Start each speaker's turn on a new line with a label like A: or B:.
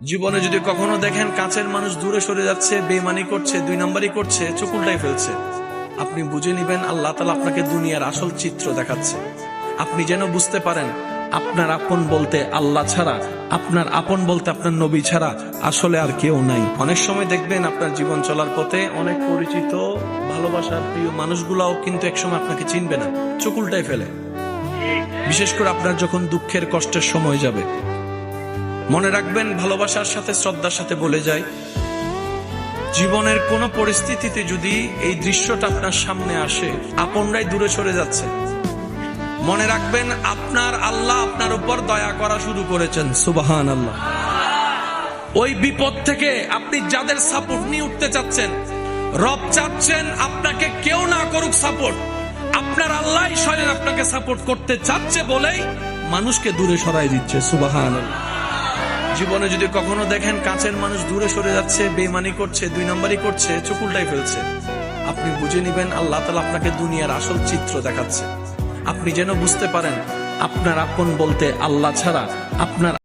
A: জীবনে যদি কখনো দেখেন কাছের মানুষ দূরে সরে যাচ্ছে, বেঈমানি করছে, দুই নম্বরই করছে, চোখ উল্টাই ফেলছে, আপনি বুঝে নিবেন আল্লাহ তাআলা আপনাকে দুনিয়ার আসল চিত্র দেখাচ্ছে। আপনি যেন বুঝতে পারেন আপনার আপন বলতে আল্লাহ ছাড়া, আপনার আপন বলতে আপনার নবী ছাড়া আসলে আর কেউ নাই। অনেক সময় দেখবেন আপনার জীবন চলার পথে অনেক পরিচিত ভালোবাসার প্রিয় মানুষগুলাও কিন্তু একসময় আপনাকে চিনবে না, চোখ উল্টাই ফেলে। বিশেষ করে আপনার যখন দুঃখের কষ্টের সময় যাবে, মনে রাখবেন ভালোবাসার সাথে শ্রদ্ধার সাথে বলে যায়, জীবনের কোন পরিস্থিতিতে যদি এই দৃশ্যটা আপনার সামনে আসে, আপনরাই দূরে সরে যাচ্ছে, মনে রাখবেন আপনার আল্লাহ আপনার উপর দয়া করা শুরু করেছেন। সুবহানাল্লাহ। ওই বিপদ থেকে আপনি যাদের সাপোর্ট নিয়ে উঠতে চাচ্ছেন, রব চাচ্ছেন আপনাকে কেউ না করুক সাপোর্ট, আপনার আল্লাহ স্বয়ং আপনাকে সাপোর্ট করতে চাচ্ছে বলেই মানুষকে দূরে সরাই দিচ্ছে। সুবহানাল্লাহ। জীবনে যদি কখনো দেখেন কাছের মানুষ দূরে সরে যাচ্ছে, বেঈমানি করছে, দুই নম্বরই করছে, চোখ উল্টাই ফেলছে, আপনি বুঝে নিবেন আল্লাহ তাআলা আপনাকে দুনিয়ার আসল চিত্র দেখাচ্ছে। আপনি যেন বুঝতে পারেন আপনার আপন বলতে আল্লাহ ছাড়া, আপনার